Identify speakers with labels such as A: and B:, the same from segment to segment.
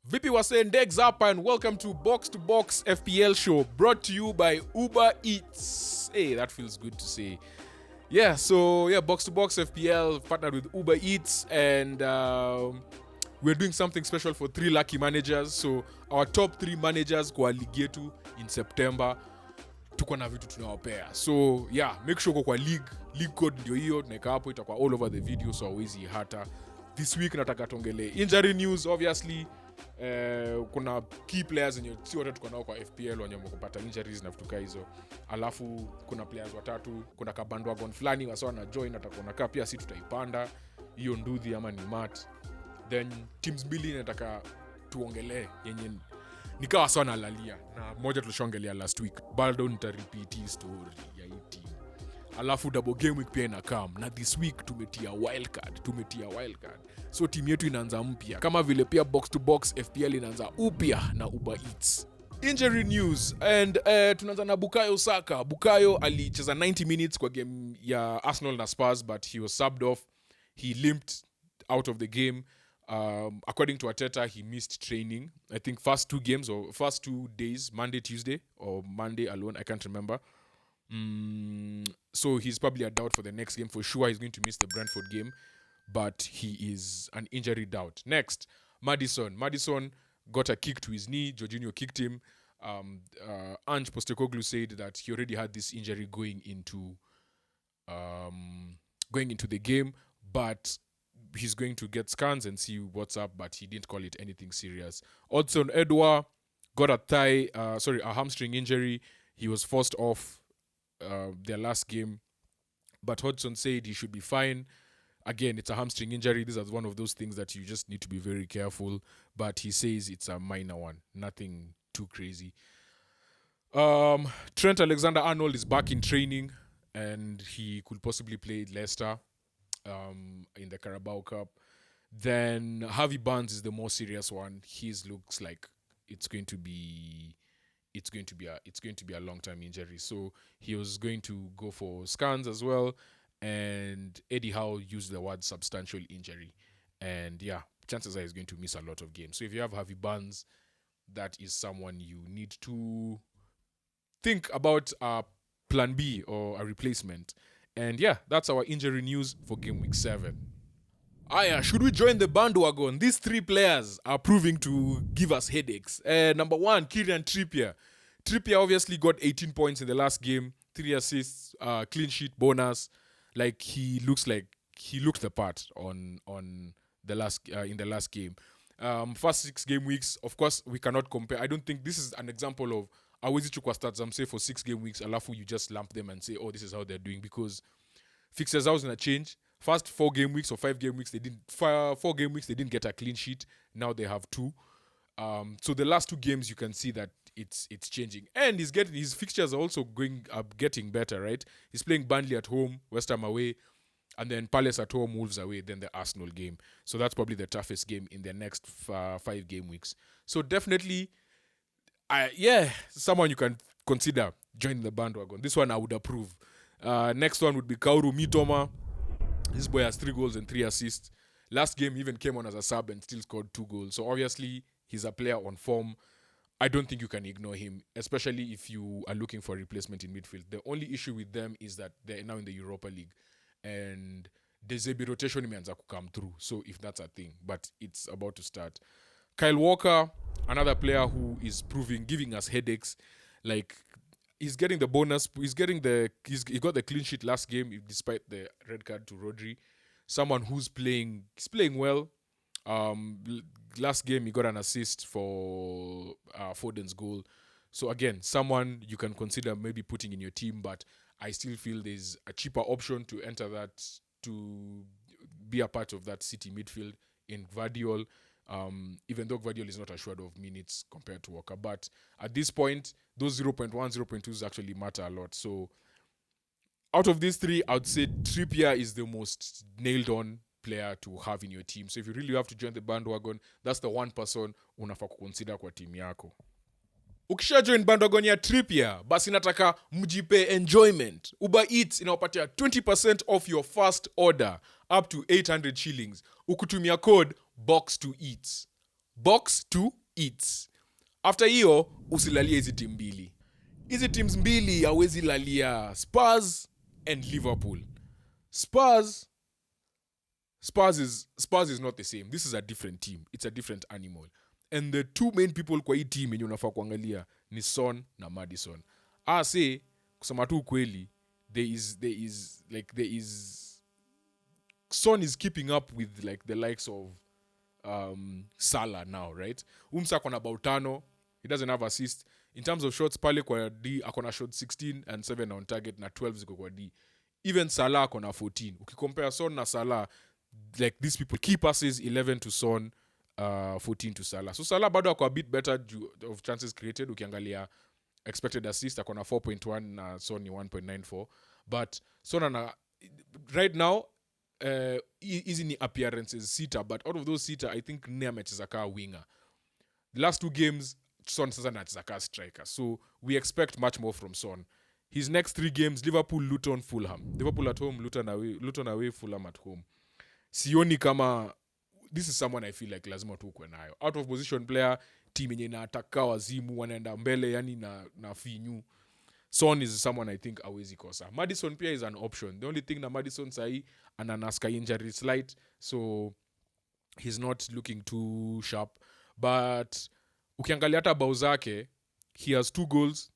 A: Vipi wase Ndegs hapa and welcome to BoxtoBox FPL show brought to you by Uber Eats. Hey, that feels good to say. BoxtoBox FPL partnered with Uber Eats and we're doing something special for 3 lucky managers. So our top 3 managers kwa ligi yetu in September tuko na vitu tunawapea. So make sure kwa league code ndio hiyo tunaweka hapo, itakuwa all over the video so hauwezi hata. This week nataka tuongelee injury news obviously. Kuna key players wenye si wote tuko nao kwa FPL wenye wamepata injuries na vitu hizo. Alafu kuna players watatu, kuna kabandwagon fulani wasio na join atakuwa kaa pia si tutaipanda hiyo nduthi ama ni mat. Then teams mbili nataka tuongelee yenye nikawa sana lalia na moja tulishongelea last week. Bado nita repeat story ya hii team. Alafu double game week pia inakam na this week tumetia wildcard. So team yetu inaanza mpya kama vile pia box to box FPL inaanza upya na Uber Eats. Injury news and tunaanza na Bukayo Saka. Bukayo alicheza 90 minutes kwa game ya Arsenal na Spurs but he was subbed off. He limped out of the game. According to Arteta, he missed training. I think first 2 games or first 2 days, Monday, Tuesday or Monday alone, I can't remember. So he's probably a doubt for the next game. For sure he's going to miss the Brentford game, but he is an injury doubt. Next, Maddison got a kick to his knee. Jorginho kicked him. Ange Postecoglou said that he already had this injury going into the game, but he's going to get scans and see what's up, but he didn't call it anything serious. Odson Edouard got a hamstring injury. He was forced off their last game, but Hodgson said he should be fine. Again, it's a hamstring injury. This is one of those things that you just need to be very careful, but he says it's a minor one, nothing too crazy. Trent Alexander-Arnold is back in training and he could possibly play Leicester in the Carabao Cup. Then Harvey Barnes is the more serious one. His looks like it's going to be a long-term injury. So he was going to go for scans as well. And Eddie Howe used the word substantial injury. And chances are he's going to miss a lot of games. So if you have Harvey Barnes, that is someone you need to think about a plan B or a replacement. And that's our injury news for game week 7. Should we join the bandwagon? These 3 players are proving to give us headaches. Number 1, Kieran Trippier. Trippier obviously got 18 points in the last game, 3 assists, clean sheet, bonus. Like he looked the part on the last in the last game. First 6 game weeks, of course, we cannot compare. I don't think this is an example of awezi chukua stats say for 6 game weeks, alafu you just lump them and say, oh, this is how they're doing, because fixtures are going to change. First 4 game weeks or 5 game weeks, 4 game weeks they didn't get a clean sheet. Now they have 2. So the last 2 games you can see that it's changing, and his fixtures are also getting better, right? He's playing Burnley at home, West Ham away, and then Palace at home, Wolves away, then the Arsenal game. So that's probably the toughest game in the next 5 game weeks. So definitely, someone you can consider joining the bandwagon. This one I would approve. Next one would be Kaoru Mitoma. This boy has 3 goals and 3 assists. Last game he even came on as a sub and still scored 2 goals. So obviously he's a player on form. I don't think you can ignore him, especially if you are looking for a replacement in midfield. The only issue with them is that they're now in the Europa League and there's a rotation imeanza come through. So if that's a thing, but it's about to start. Kyle Walker, another player who is giving us headaches. Like he's getting the bonus. He got the clean sheet last game despite the red card to Rodri. Someone who's playing well. Last game he got an assist for Foden's goal. So again, someone you can consider maybe putting in your team, but I still feel there's a cheaper option to enter that, to be a part of that City midfield in Gvardiol. Even though Gvardiol is not assured of minutes compared to Walker, but at this point those 0.1 0.2s actually matter a lot. So out of these 3, I would say Trippier is the most nailed on player to have in your team. So if you really have to join the bandwagon, that's the one person unafaa kuconsider kwa team yako. Ukisha join bandwagon ya Trippier, basi nataka mjipe enjoyment. Uber Eats inawapatia 20% off your first order up to 800 shillings. Ukutumia code BOX2EATS. box to eats. After hiyo usilalie hizi team mbili. Hizi teams mbili hawezi lalia Spurs and Liverpool. Spurs is not the same. This is a different team. It's a different animal. And the two main people kwa hii team yenye unafaa kuangalia ni Son na Maddison. Say kusema tu kweli, there is Son is keeping up with like the likes of Salah now, right? Umsa akona about 5. He doesn't have assist. In terms of shots pale kwa D akona shot 16 and 7 on target na 12 ziko kwa D. Even Salah akona 14. Ukicompare Son na Salah, like these people, key passes 11 to Son, 14 to Salah. So Salah bado ako a bit better of chances created. Ukiangalia expected assist akona 4.1 na Son ni 1.94. But Son ana right now easy ni appearances sita, but out of those sita I think Nea amecheza kaa winger. The last 2 games Son sasa anacheza kaa striker. So we expect much more from Son. His next 3 games, Liverpool, Luton, Fulham. Liverpool at home, Luton away, Fulham at home. Sioni kama this is someone I feel like lazima tu ukwe nayo. Out of position player, team yenye inataka wazimu, wanaenda mbele yani na finyu. Son is someone I think hawezi kosa. Maddison pia is an option. The only thing na Maddison sahi ananaska injury slight, so he's not looking too sharp. But ukiangalia hata bao zake, he has 2 goals.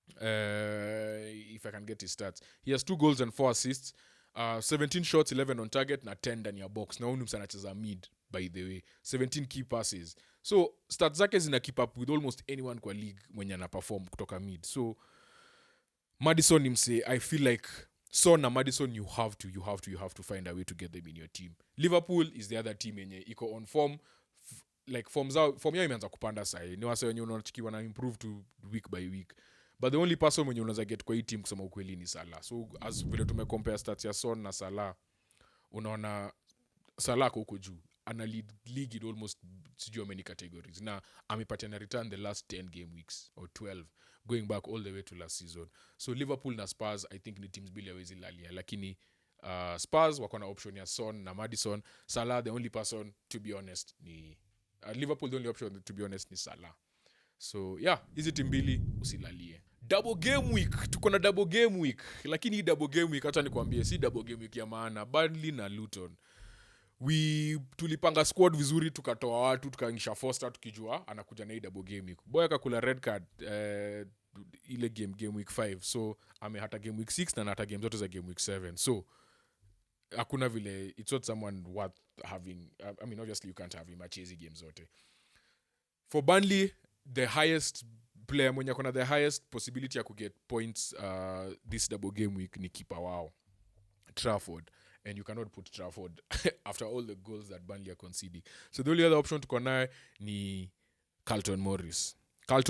A: If I can get his stats, he has 2 goals and 4 assists, 17 shots, 11 on target na 10 ndani ya box. Na huyu msana anacheza mid, by the way, 17 key passes. So stats zake zina keep up with almost anyone kwa league mwenye ana perform kutoka mid. So Maddison ni mse, I feel like Son na Maddison you have to find a way to get them in your team. Liverpool is the other team yenye iko on form, like form yao imeanza kupanda sahi. Ni wase wenye unachikiwa na improve to week by week. But the only person mwenye unaweza get kwa hii team kusema ukweli ni Salah. So as vile tumecompare stats ya Son na Salah, unaona Salah huko juu ana league in almost sijui many categories. Na amepatia na return the last 10 game weeks or 12 going back all the way to last season. So Liverpool na Spurs I think ni teams bila hawezi lalia, lakini Spurs wako na option ya Son na Maddison. Salah the only person to be honest ni Liverpool, the only option to be honest ni Salah. So yeah, hizi team mbili usilalie. Double game week, tuko na double game week, lakini hii double game week hata nikwambie si double game week ya maana. Burnley na Luton, tulipanga squad vizuri, tukatoa watu, tukaingisha Foster tukijua anakuja na hii double game week. Boy akakula red card ile game week 5, so hata game week 6 na hata game zote za game week 7. So hakuna vile, it's not someone worth having. I mean obviously you can't have him at hizi games zote. For Burnley, the highest player mwenye akona the highest possibility ya kuget points this double game week ni keeper wao Trafford, and you cannot put Trafford after all the goals that Burnley are conceding. So the only other option tuko naye ni Carlton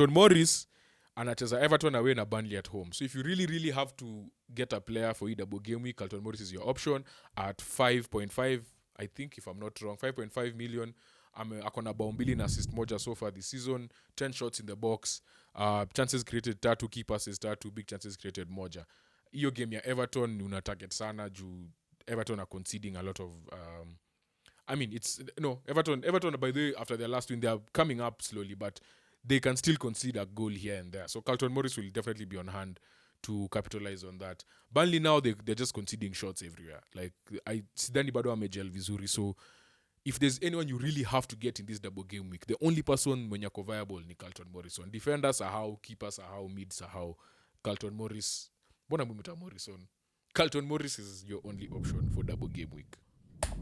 A: Morris anacheza Everton away na Burnley at home. So if you really have to get a player for hii double game week, Carlton Morris is your option at 5.5, I think, if I'm not wrong, 5.5 million. Akona bao 2 na assist moja so far this season, 10 shots in the box, chances created 3, key passes 3, big chances created moja. Hiyo game ya Everton una target sana juu Everton are conceding a lot of I mean it's no Everton by the way after their last win they are coming up slowly, but they can still concede a goal here and there. So Carlton Morris will definitely be on hand to capitalize on that. Burnley now they're just conceding shots everywhere. Like sidhani bado amejel vizuri. So if there's anyone you really have to get in this double game week, the only person mwenye ako viable ni Carlton Morrison. Defenders are how, keepers are how, mids are how. Carlton Morris, mbona mumita Morrison? Carlton Morris is your only option for double game week.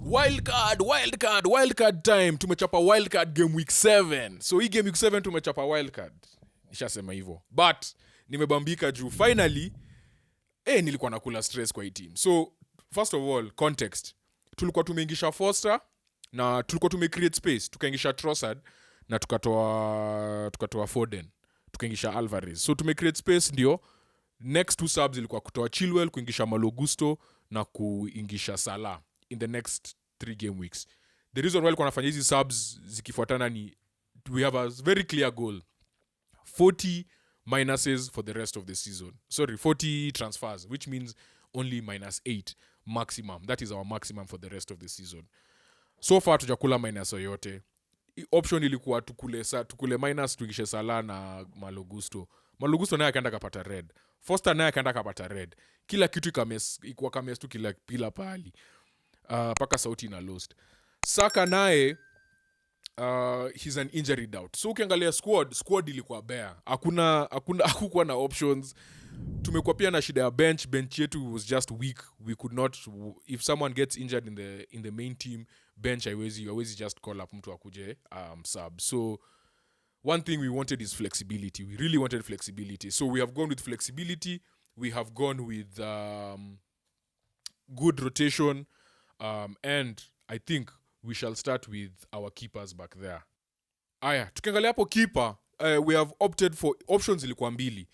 A: Wildcard time. Tumechapa wildcard game week 7. So hii game week 7 tumechapa wildcard. Nishasema hivyo. But nimebambika juu finally nilikuwa nakula stress kwa hii team. So first of all, context. Tulikuwa tumeingisha Foster na tulikuwa tumecreate space, tukaingisha Trossard na tukatoa Foden, tukaingisha Alvarez. So tumecreate space ndio. Next 2 subs ilikuwa kutoa Chilwell, kuingisha Malo Gusto na kuingisha Salah in the next 3 game weeks. The reason why walikuwa nafanya hizi subs zikifuatana ni we have a very clear goal. 40 minuses for the rest of the season. 40 transfers, which means only -8 maximum. That is our maximum for the rest of the season. So far tujakula minus yoyote. option ilikuwa tukule minus tuingishe Salah na Malogusto naye akaenda kapata red, Foster naye akaenda kapata red, kila kitu ikuwa kames tu kila pahali paka sauti na lost. Saka naye he's an injury doubt, so ukiangalia squad ilikuwa bare, hakukuwa na options. Tumekuwa pia na shida ya bench yetu was just weak. We could not, if someone gets injured in the main team, bench haiwezi just call up mtu akuje sub. So one thing we wanted is flexibility. We really wanted flexibility, so we have gone with flexibility. We have gone with good rotation, and I think we shall start with our keepers back there. Aya, tukiangalia hapo keeper, we have opted for options ilikuwa mbili.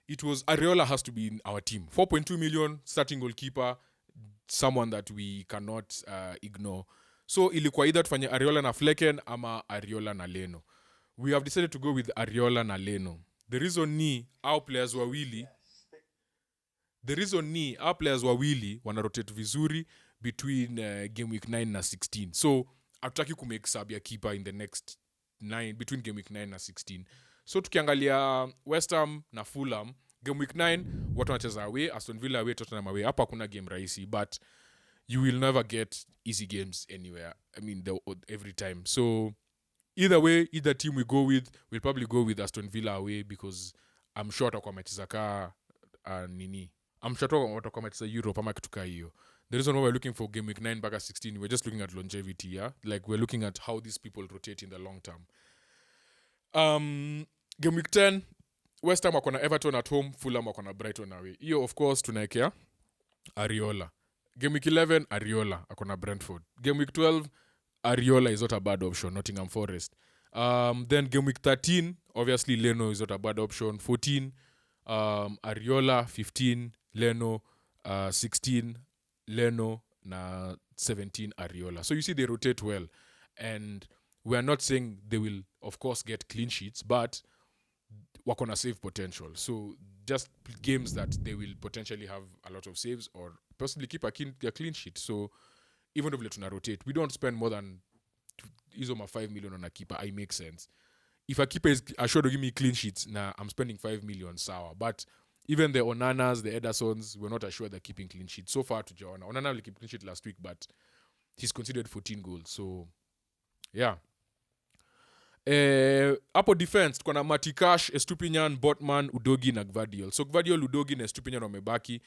A: It was Areola has to be in our team. 4.2 million starting goalkeeper, someone that we cannot ignore. So ilikuwa either tufanye Areola na Flecken ama Areola na Leno. We have decided to go with Areola na Leno. The reason ni our players wawili wana rotate vizuri between game week 9 na 16. So hatutaki kumake sub ya keeper in the next 9 between game week 9 na 16. So tukiangalia West Ham na Fulham, game week 9 watu wanacheza away, Aston Villa away, Tottenham away. Hapa hakuna game rahisi, but you will never get easy games anywhere. I mean, every time. So either way, either team we go with, we'll probably go with Aston Villa away, because I'm sure watakuwa wamecheza I'm sure watakuwa wamecheza Europe ama kitu kaa hiyo. The reason why we're looking for game week 9 back at 16, we're just looking at longevity, yeah? Like, we're looking at how these people rotate in the long term. Game week 10, West Ham wako na Everton at home, Fulham wako na Brighton away. Hiyo of course tunaekea Areola. Game week 11, Areola ako na Brentford. Game week 12, Areola is not a bad option, Nottingham Forest. Then game week 13, obviously Leno is not a bad option. 14, Areola. 15, Leno. 16, Leno. Na 17, Areola. So you see they rotate well. And we are not saying they will, of course, get clean sheets, but wako na save potential. So just games that they will potentially have a lot of saves or possibly keep a clean sheet. So even if we rotate, we don't spend more than isoma 5 million on a keeper. I make sense. If a keeper is assured to give me clean sheets, I'm spending 5 million sour. But even the Onanas, the Edersons, we're not assured they're keeping clean sheets. So far to Joanna. Onana will keep clean sheet last week, but he's considered 14 goals. So, yeah. Hapo defense tuko na Matikash, Estupinian, Botman, Udogi na Gvardiol. So Gvardiol, Udogi na Estupinian wamebaki.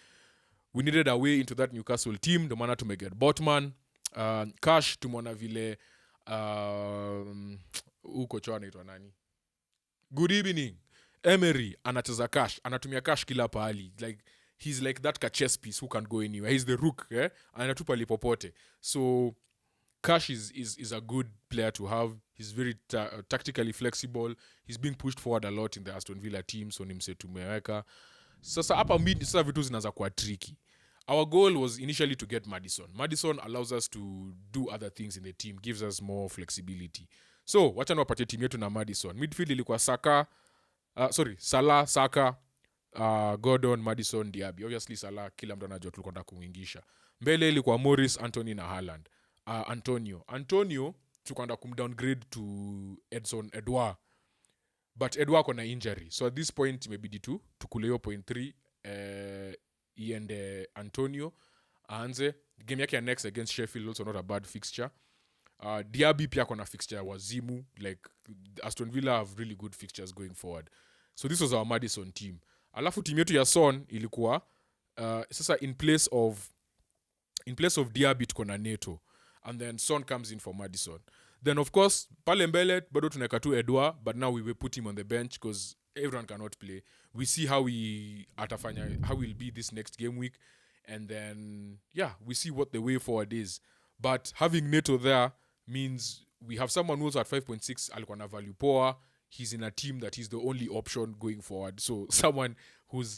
A: We needed a way into that Newcastle team, ndio maana tumeget Botman. Cash tumeona vile uko choa anaitwa nani? Good evening. Emery anacheza Cash, anatumia Cash kila pahali. Like, he's like that chess piece who can't go anywhere. He's the rook, eh? Anatupa lipopote. So Cash is a good player to have. He's very tactically flexible. He's being pushed forward a lot in the Aston Villa team, so nimse tumeweka. Sasa hapa mid sasa vitu zinaanza kuwa tricky. Our goal was initially to get Maddison. Maddison allows us to do other things in the team, gives us more flexibility. So, wacha niwapatie team yetu na Maddison. Midfield ilikuwa Salah, Saka, Gordon, Maddison, Diaby. Obviously Salah kila mtu anajua tulikuwa tunataka kumuingisha. Mbele ilikuwa Morris, Anthony na Haaland. Antonio tukaenda kumdowngrade to Edouard. But Edouard kona injury. So at this point imebidi tukule hiyo 0.3 iende Antonio aanze game yake ya next against Sheffield, also not a bad fixture. Diaby pia kona fixture wazimu, like Aston Villa have really good fixtures going forward. So this was our Maddison team. Alafu team yetu ya Son ilikuwa sasa in place of Diaby tuko na Neto, and then Son comes in for Maddison. Then of course pale mbele bado tunaweka tu Edouard, but now we will put him on the bench because everyone cannot play. We see how we'll be this next game week, and then we see what the way forward is. But having Neto there means we have someone who's at 5.6 alikuwa na value poor. He's in a team that he's the only option going forward. So someone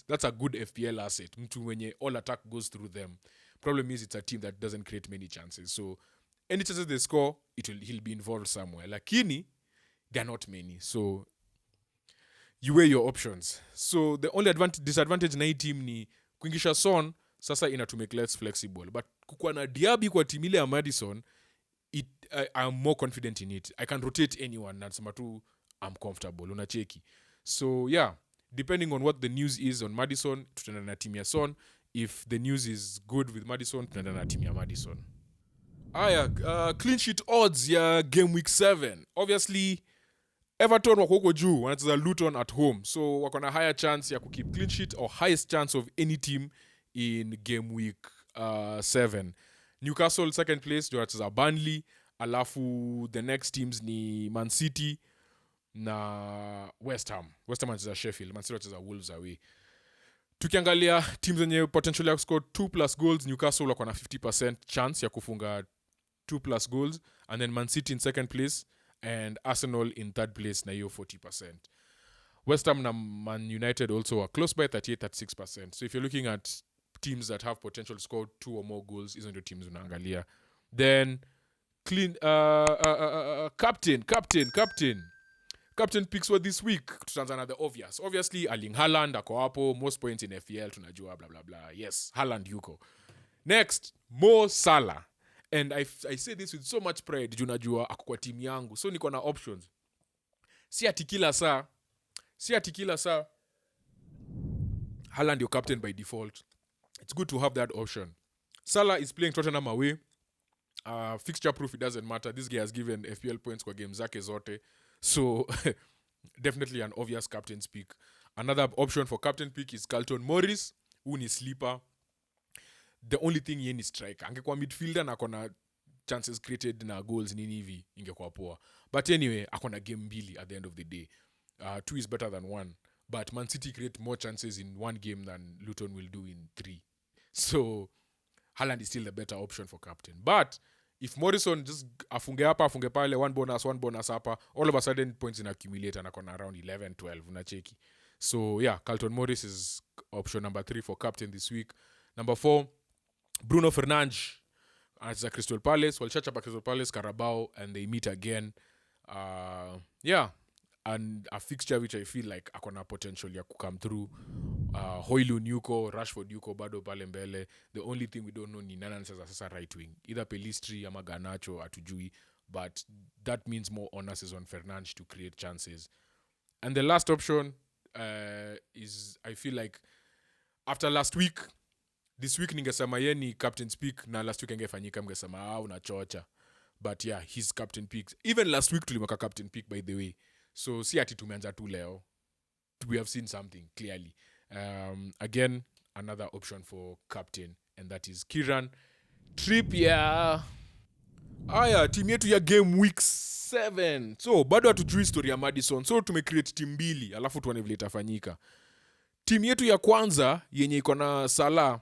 A: that's a good FPL asset. Mtu mwenye all attack goes through them. Problem is it's a team that doesn't create many chances. So any chances they score, he'll be involved somewhere. Lakini, they're not many. So you weigh your options. So the only disadvantage na hii team ni kuingisha Son, sasa ina to make less flexible. But kukuwa na Diaby kwa team ile ya Maddison, I'm more confident in it. I can rotate anyone. Nasema tu I'm comfortable. Unacheki. So yeah, depending on what the news is on Madison, tutaenda na team ya Son. If the news is good with Madison, tunaenda na team ya Madison. Clean sheet odds ya game week 7. Obviously, Everton wako huko juu, wanacheza Luton at home. So wako na higher chance ya kukeep clean sheet or highest chance of any team in game week 7. Newcastle second place, ndio wanacheza Burnley. Alafu the next teams ni Man City na West Ham. West Ham wanacheza Sheffield, Man City wanacheza Wolves away. Tukiangalia teams zenye potential ya score 2+ goals, Newcastle wako na 50% chance ya kufunga 2+ goals, and then Man City in second place and Arsenal in third place na hiyo 40%. West Ham na Man United also are close by 38-36%. So if you're looking at teams that have potential to score 2 or more goals, hizo ndio teams unaangalia. Then clean captain picks for this week. Tutaanza na the obvious. Obviously Erling Haaland ako hapo, most points in FPL tunajua blah blah blah. Yes, Haaland yuko. Next, Mo Salah. And I say this with so much pride, juu najua ako kwa team yangu. So niko na options. Si ati kila saa Haaland your captain by default. It's good to have that option. Salah is playing Tottenham away. Fixture proof, it doesn't matter. This guy has given FPL points kwa game zake zote. So definitely an obvious captain's pick. Another option for captain pick is Carlton Morris, who ni sleeper. The only thing yeye ni striker. Angekuwa midfielder na akona chances created na goals nini hivi ingekuwa poa. But anyway, akona game mbili at the end of the day. 2 is better than 1. But Man City create more chances in 1 game than Luton will do in 3. So Haaland is still the better option for captain. But if Morrison just afunge hapa, afunge pale, one bonus hapa, all of a sudden points in accumulate and akona around 11, 12, unacheki. So yeah, Carlton Morris is option number 3 for captain this week. Number 4, Bruno Fernandes. It's a Crystal Palace. Well, Crystal Palace, Carabao, and they meet again. And a fixture which I feel like akona potential ya come through. Hoylund yuko, Rashford yuko, bado pale mbele. The only thing we don't know ni nani anacheza sasa right wing. Either Pelistri ama Garnacho, atujui. But that means more onus is on Fernandes to create chances. And the last option is, I feel like, after last week, this week ningesema yeye ni captain's pick, na last week angefanyika mngesema unachocha. But yeah, his captain pick. Even last week tulimweka captain pick, by the way. So si ati tumeanza tu leo. We have seen something clearly. Again, another option for captain, and that is Kieran Trippier. Team yetu ya game week 7. So bado hatujui story ya Madison. So tumecreate team mbili, alafu tuone vile itafanyika. Team yetu ya kwanza yenye iko na Salah.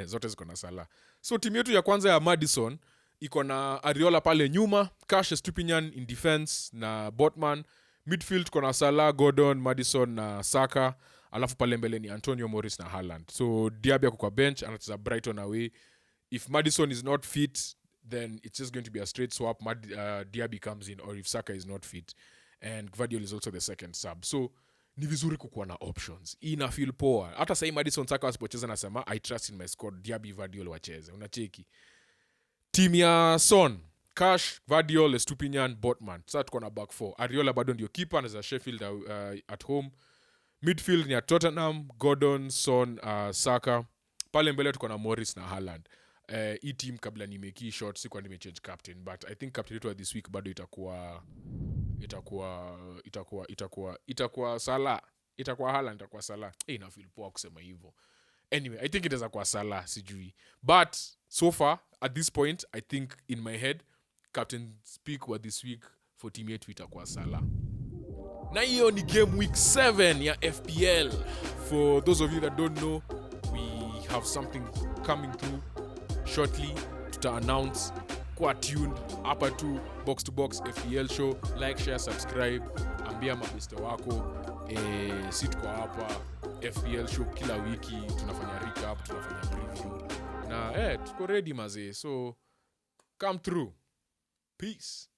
A: Zote ziko na Salah. So team yetu ya kwanza ya Madison iko na Ariola pale nyuma, Cash Estupinian in defense na Botman. Midfield tuko na Salah, Gordon, Madison na Saka. Alafu pale mbele ni Antonio Morris na Haaland. So Diaby ako kwa bench, anacheza Brighton away. If Madison is not fit, then it's just going to be a straight swap. Diaby comes in, or if Saka is not fit. And Gvardiol is also the second sub. So ni vizuri kukuwa na options. Ina feel poa. Hata sahi Madison, Saka wasipocheza nasema I trust in my squad. Diaby, Gvardiol wacheze. Unacheki. Team ya Son, Cash, Gvardiol, Estupinian, Botman. Sasa tuko na back 4. Ariola bado ndio keeper, anacheza Sheffield at home. Midfield ni ya Tottenham, Gordon, Son, Saka. Pale mbele tuko na Morris na Haaland. Hii team kabla nimeki short sikuwa nimechange captain, but I think captain yetu this week bado itakuwa Salah. Itakuwa Haaland, itakuwa Salah. Ina feel poa kusema hivyo. Anyway, I think itaweza kuwa Salah, sijui. But so far at this point, I think in my head captain speak wa this week for team yetu itakuwa Salah. Na hiyo ni game week 7 ya FPL. For those of you that don't know, we have something coming through shortly. Tuta announce, kwa tuned hapa tu BoxtoBox FPL show. Like, share, subscribe, ambia mabeste wako. Si tuko hapa FPL show kila wiki, tunafanya recap, tunafanya preview. Na tuko ready mazee. So come through. Peace.